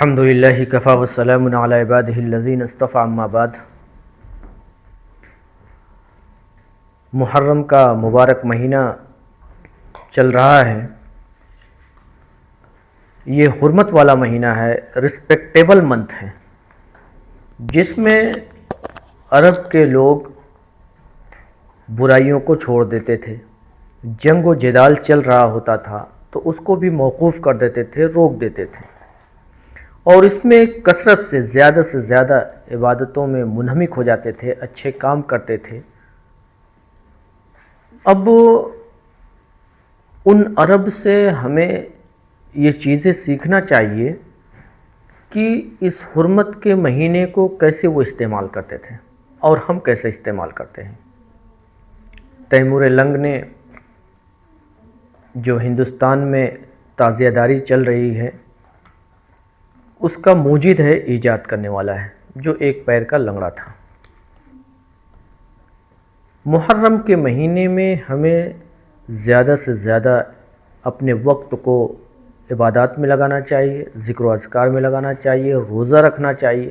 الحمدللہ کفا وسلام علی عبادہ الذین اصطفی اما بعد۔ محرم کا مبارک مہینہ چل رہا ہے۔ یہ حرمت والا مہینہ ہے، رسپیکٹیبل منتھ ہے، جس میں عرب کے لوگ برائیوں کو چھوڑ دیتے تھے۔ جنگ و جدال چل رہا ہوتا تھا تو اس کو بھی موقوف کر دیتے تھے، روک دیتے تھے، اور اس میں کثرت سے زیادہ عبادتوں میں منہمک ہو جاتے تھے، اچھے کام کرتے تھے۔ اب ان عرب سے ہمیں یہ چیزیں سیکھنا چاہیے کہ اس حرمت کے مہینے کو کیسے وہ استعمال کرتے تھے اور ہم کیسے استعمال کرتے ہیں۔ تیمور لنگ نے جو ہندوستان میں تعزیہ داری چل رہی ہے، اس کا موجد ہے، ایجاد کرنے والا ہے، جو ایک پیر کا لنگڑا تھا۔ محرم کے مہینے میں ہمیں زیادہ سے زیادہ اپنے وقت کو عبادات میں لگانا چاہیے، ذکر و اذکار میں لگانا چاہیے، روزہ رکھنا چاہیے،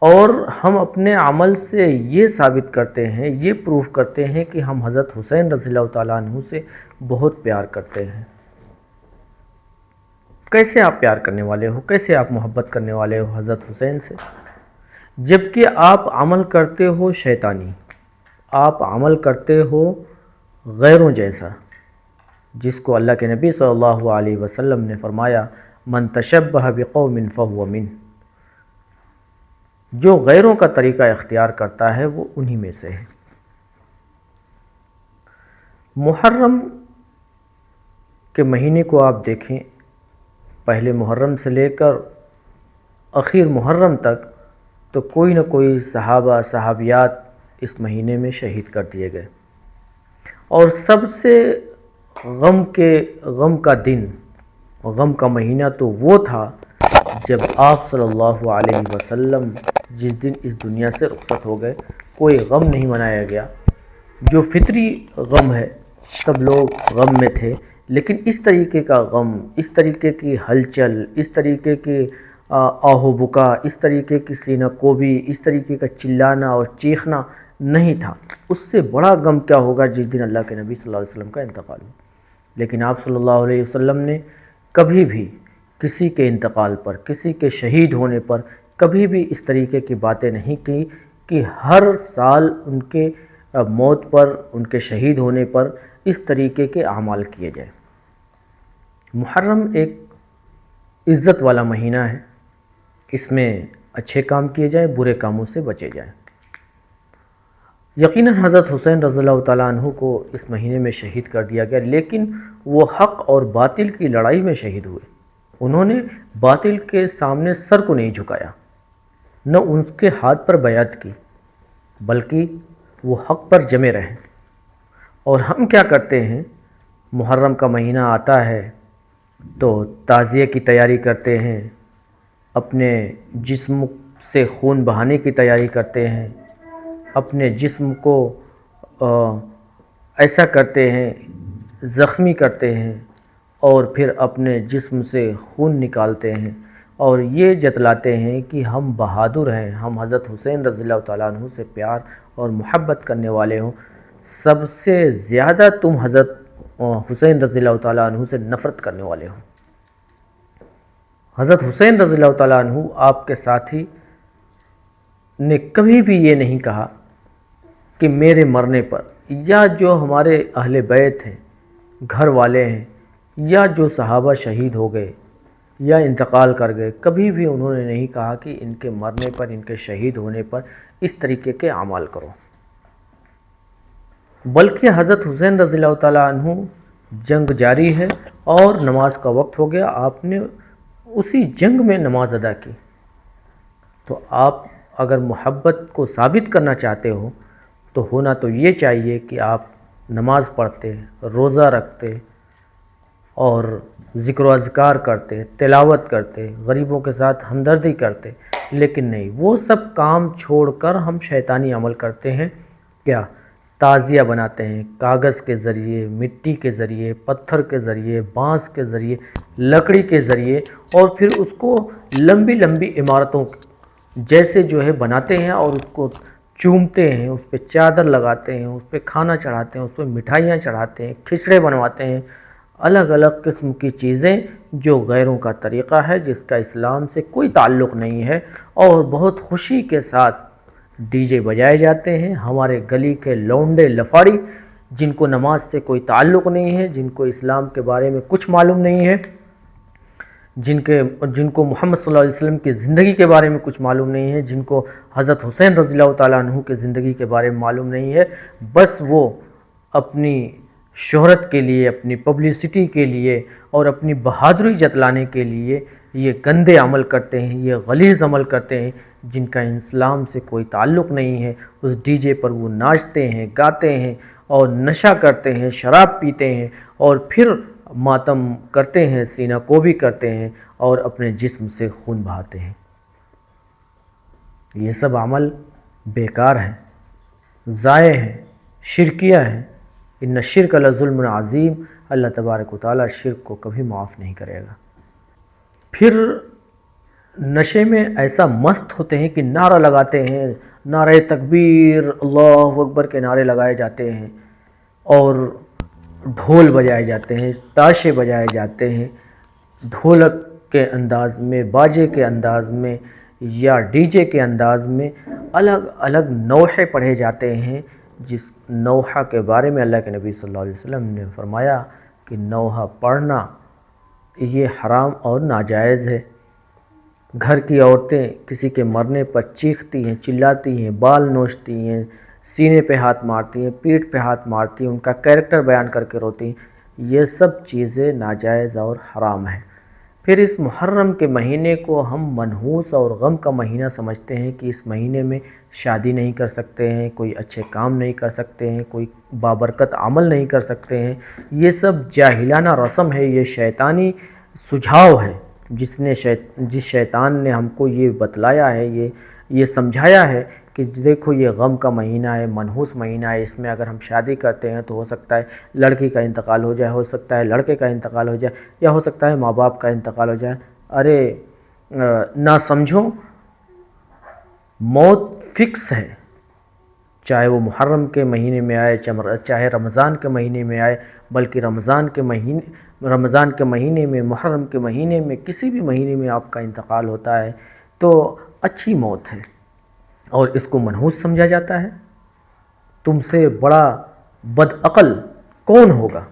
اور ہم اپنے عمل سے یہ ثابت کرتے ہیں، یہ پروف کرتے ہیں کہ ہم حضرت حسین رضی اللہ تعالیٰ عنہ سے بہت پیار کرتے ہیں۔ کیسے آپ پیار کرنے والے ہو، کیسے آپ محبت کرنے والے ہو حضرت حسین سے، جبکہ آپ عمل کرتے ہو شیطانی، آپ عمل کرتے ہو غیروں جیسا، جس کو اللہ کے نبی صلی اللہ علیہ وسلم نے فرمایا من تشبہ بقوم فہو منہ، جو غیروں کا طریقہ اختیار کرتا ہے وہ انہی میں سے ہے۔ محرم کے مہینے کو آپ دیکھیں، پہلے محرم سے لے کر اخیر محرم تک تو کوئی نہ کوئی صحابہ صحابیات اس مہینے میں شہید کر دیے گئے، اور سب سے غم کا دن، غم کا مہینہ تو وہ تھا جب آپ صلی اللہ علیہ وسلم جس دن اس دنیا سے رخصت ہو گئے۔ کوئی غم نہیں منایا گیا، جو فطری غم ہے، سب لوگ غم میں تھے، لیکن اس طریقے کا غم، اس طریقے کی ہلچل، اس طریقے کی آہ و بکا، اس طریقے کی سینہ کوبی، اس طریقے کا چلانا اور چیخنا نہیں تھا۔ اس سے بڑا غم کیا ہوگا جس دن اللہ کے نبی صلی اللہ علیہ وسلم کا انتقال ہو۔ لیکن آپ صلی اللہ علیہ وسلم نے کبھی بھی کسی کے انتقال پر، کسی کے شہید ہونے پر کبھی بھی اس طریقے کی باتیں نہیں کی کہ ہر سال ان کے موت پر، ان کے شہید ہونے پر اس طریقے کے اعمال کیے جائیں۔ محرم ایک عزت والا مہینہ ہے، اس میں اچھے کام کیے جائیں، برے کاموں سے بچے جائیں۔ یقیناً حضرت حسین رضی اللہ تعالیٰ عنہ کو اس مہینے میں شہید کر دیا گیا، لیکن وہ حق اور باطل کی لڑائی میں شہید ہوئے۔ انہوں نے باطل کے سامنے سر کو نہیں جھکایا، نہ ان کے ہاتھ پر بیعت کی، بلکہ وہ حق پر جمے رہے۔ اور ہم کیا کرتے ہیں، محرم کا مہینہ آتا ہے تو تعزیے کی تیاری کرتے ہیں، اپنے جسم سے خون بہانے کی تیاری کرتے ہیں، اپنے جسم کو ایسا کرتے ہیں، زخمی کرتے ہیں، اور پھر اپنے جسم سے خون نکالتے ہیں، اور یہ جتلاتے ہیں کہ ہم بہادر ہیں، ہم حضرت حسین رضی اللہ تعالیٰ عنہ سے پیار اور محبت کرنے والے ہوں۔ سب سے زیادہ تم حضرت حسین رضی اللہ تعالیٰ عنہ سے نفرت کرنے والے ہوں۔ حضرت حسین رضی اللہ تعالیٰ عنہ آپ کے ساتھی نے کبھی بھی یہ نہیں کہا کہ میرے مرنے پر، یا جو ہمارے اہل بیت ہیں، گھر والے ہیں، یا جو صحابہ شہید ہو گئے یا انتقال کر گئے، کبھی بھی انہوں نے نہیں کہا کہ ان کے مرنے پر، ان کے شہید ہونے پر اس طریقے کے اعمال کرو۔ بلکہ حضرت حسین رضی اللہ تعالیٰ عنہ جنگ جاری ہے اور نماز کا وقت ہو گیا، آپ نے اسی جنگ میں نماز ادا کی۔ تو آپ اگر محبت کو ثابت کرنا چاہتے ہو تو ہونا تو یہ چاہیے کہ آپ نماز پڑھتے، روزہ رکھتے، اور ذکر و اذکار کرتے، تلاوت کرتے، غریبوں کے ساتھ ہمدردی کرتے، لیکن نہیں، وہ سب کام چھوڑ کر ہم شیطانی عمل کرتے ہیں۔ کیا تعزیہ بناتے ہیں، کاغذ کے ذریعے، مٹی کے ذریعے، پتھر کے ذریعے، بانس کے ذریعے، لکڑی کے ذریعے، اور پھر اس کو لمبی لمبی عمارتوں جیسے جو ہے بناتے ہیں اور اس کو چومتے ہیں، اس پہ چادر لگاتے ہیں، اس پہ کھانا چڑھاتے ہیں، اس پہ مٹھائیاں چڑھاتے ہیں، کھچڑے بنواتے ہیں، الگ الگ قسم کی چیزیں جو غیروں کا طریقہ ہے، جس کا اسلام سے کوئی تعلق نہیں ہے، اور بہت خوشی کے ساتھ ڈی جے بجائے جاتے ہیں۔ ہمارے گلی کے لونڈے لفاڑی جن کو نماز سے کوئی تعلق نہیں ہے، جن کو اسلام کے بارے میں کچھ معلوم نہیں ہے، جن کو محمد صلی اللہ علیہ وسلم کی زندگی کے بارے میں کچھ معلوم نہیں ہے، جن کو حضرت حسین رضی اللہ تعالیٰ عنہ کی زندگی کے بارے میں معلوم نہیں ہے، بس وہ اپنی شہرت کے لیے، اپنی پبلسٹی کے لیے اور اپنی بہادری جتلانے کے لیے یہ گندے عمل کرتے ہیں، یہ غلیظ عمل کرتے ہیں جن کا اسلام سے کوئی تعلق نہیں ہے۔ اس ڈی جے پر وہ ناچتے ہیں، گاتے ہیں اور نشہ کرتے ہیں، شراب پیتے ہیں، اور پھر ماتم کرتے ہیں، سینہ کوبی کرتے ہیں اور اپنے جسم سے خون بہاتے ہیں۔ یہ سب عمل بیکار ہیں، ضائع ہیں، شرکیہ ہیں۔ ان الشرک لظلم عظیم، اللہ تبارک و تعالیٰ شرک کو کبھی معاف نہیں کرے گا۔ پھر نشے میں ایسا مست ہوتے ہیں کہ نعرہ لگاتے ہیں، نعرہ تکبیر، اللہ اکبر کے نعرے لگائے جاتے ہیں، اور ڈھول بجائے جاتے ہیں، تاشے بجائے جاتے ہیں، ڈھولک کے انداز میں، باجے کے انداز میں یا ڈی جے کے انداز میں الگ الگ نوحے پڑھے جاتے ہیں، جس نوحہ کے بارے میں اللہ کے نبی صلی اللہ علیہ وسلم نے فرمایا کہ نوحہ پڑھنا یہ حرام اور ناجائز ہے۔ گھر کی عورتیں کسی کے مرنے پر چیختی ہیں، چلاتی ہیں، بال نوچتی ہیں، سینے پہ ہاتھ مارتی ہیں، پیٹھ پہ ہاتھ مارتی ہیں، ان کا کیریکٹر بیان کر کے روتی ہیں، یہ سب چیزیں ناجائز اور حرام ہیں۔ پھر اس محرم کے مہینے کو ہم منحوس اور غم کا مہینہ سمجھتے ہیں کہ اس مہینے میں شادی نہیں کر سکتے ہیں، کوئی اچھے کام نہیں کر سکتے ہیں، کوئی بابرکت عمل نہیں کر سکتے ہیں۔ یہ سب جاہلانہ رسم ہے، یہ شیطانی سجھاؤ ہے، جس شیطان نے ہم کو یہ بتلایا ہے، یہ سمجھایا ہے کہ دیکھو یہ غم کا مہینہ ہے، منحوس مہینہ ہے، اس میں اگر ہم شادی کرتے ہیں تو ہو سکتا ہے لڑکی کا انتقال ہو جائے، ہو سکتا ہے لڑکے کا انتقال ہو جائے، یا ہو سکتا ہے ماں باپ کا انتقال ہو جائے۔ ارے نہ سمجھو، موت فکس ہے، چاہے وہ محرم کے مہینے میں آئے، چاہے رمضان کے مہینے میں آئے، بلکہ رمضان کے مہینے میں، محرم کے مہینے میں، کسی بھی مہینے میں آپ کا انتقال ہوتا ہے تو اچھی موت ہے، اور اس کو منحوس سمجھا جاتا ہے۔ تم سے بڑا بدعقل کون ہوگا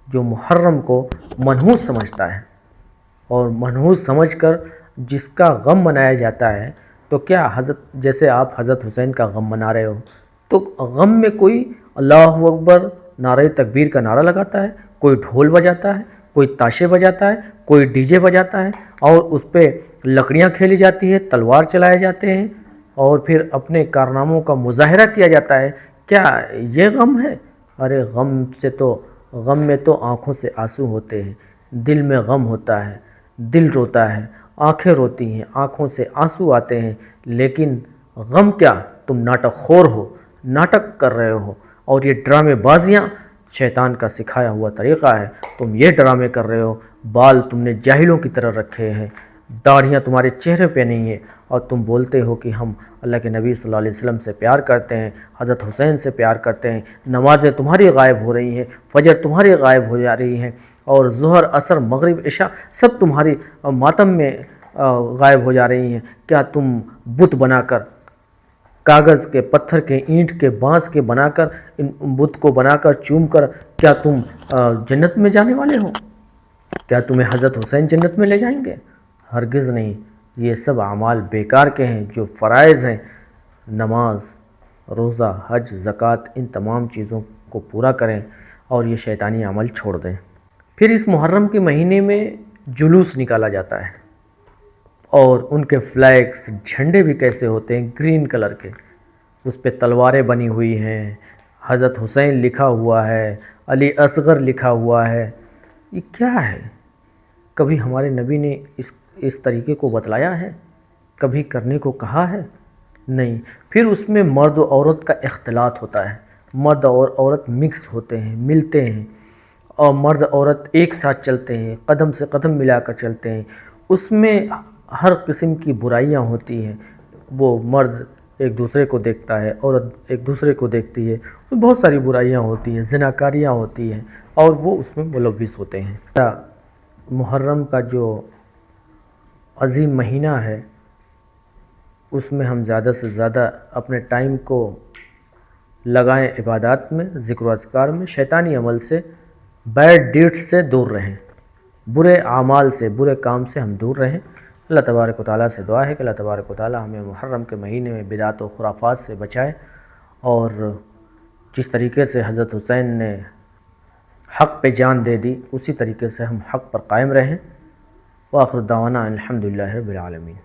جو محرم کو منحوس سمجھتا ہے، اور منحوس سمجھ کر جس کا غم منایا جاتا ہے، تو کیا جیسے آپ حضرت حسین کا غم منا رہے ہو، تو غم میں کوئی اللہ اکبر نعرہ تکبیر کا نعرہ لگاتا ہے، کوئی ڈھول بجاتا ہے، کوئی تاشے بجاتا ہے، کوئی ڈی جے بجاتا ہے، اور اس پہ لکڑیاں کھیلی جاتی ہیں، تلوار چلائے جاتے ہیں، اور پھر اپنے کارناموں کا مظاہرہ کیا جاتا ہے۔ کیا یہ غم ہے؟ ارے غم میں تو آنکھوں سے آنسو ہوتے ہیں، دل میں غم ہوتا ہے، دل روتا ہے، آنکھیں روتی ہیں، آنکھوں سے آنسو آتے ہیں، لیکن غم کیا؟ تم ناٹک خور ہو، ناٹک کر رہے ہو، اور یہ ڈرامے بازیاں شیطان کا سکھایا ہوا طریقہ ہے۔ تم یہ ڈرامے کر رہے ہو، بال تم نے جاہلوں کی طرح رکھے ہیں، داڑھیاں تمہارے چہرے پہ نہیں ہیں، اور تم بولتے ہو کہ ہم اللہ کے نبی صلی اللہ علیہ وسلم سے پیار کرتے ہیں، حضرت حسین سے پیار کرتے ہیں۔ نمازیں تمہاری غائب ہو رہی ہیں، فجر تمہاری غائب ہو جا رہی ہیں، اور ظہر، عصر، مغرب، عشاء سب تمہاری ماتم میں غائب ہو جا رہی ہیں۔ کیا تم بت بنا کر، کاغذ کے، پتھر کے، اینٹ کے، بانس کے بنا کر، ان بت کو بنا کر چوم کر کیا تم جنت میں جانے والے ہو؟ کیا تمہیں حضرت حسین جنت میں لے جائیں گے؟ ہرگز نہیں۔ یہ سب اعمال بیکار کے ہیں۔ جو فرائض ہیں، نماز، روزہ، حج، زکوٰۃ، ان تمام چیزوں کو پورا کریں اور یہ شیطانی عمل چھوڑ دیں۔ پھر اس محرم کے مہینے میں جلوس نکالا جاتا ہے، اور ان کے فلیگس، جھنڈے بھی کیسے ہوتے ہیں، گرین کلر کے، اس پہ تلواریں بنی ہوئی ہیں، حضرت حسین لکھا ہوا ہے، علی اصغر لکھا ہوا ہے۔ یہ کیا ہے؟ کبھی ہمارے نبی نے اس طریقے کو بتلایا ہے؟ کبھی کرنے کو کہا ہے؟ نہیں۔ پھر اس میں مرد و عورت کا اختلاط ہوتا ہے، مرد اور عورت مکس ہوتے ہیں، ملتے ہیں، اور مرد عورت ایک ساتھ چلتے ہیں، قدم سے قدم ملا کر چلتے ہیں، اس میں ہر قسم کی برائیاں ہوتی ہیں۔ وہ مرد ایک دوسرے کو دیکھتا ہے، عورت ایک دوسرے کو دیکھتی ہے، بہت ساری برائیاں ہوتی ہیں، زناکاریاں ہوتی ہیں، اور وہ اس میں ملوث ہوتے ہیں۔ محرم کا جو عظیم مہینہ ہے، اس میں ہم زیادہ سے زیادہ اپنے ٹائم کو لگائیں عبادات میں، ذکر و اذکار میں، شیطانی عمل سے، بیڈ ڈیڈس سے دور رہیں، برے اعمال سے، برے کام سے ہم دور رہیں۔ اللہ تبارک و تعالیٰ سے دعا ہے کہ اللہ تبارک و تعالیٰ ہمیں محرم کے مہینے میں بدعت و خرافات سے بچائے، اور جس طریقے سے حضرت حسین نے حق پہ جان دے دی، اسی طریقے سے ہم حق پر قائم رہیں۔ وآخر دعوانا الحمدللہ رب العالمین۔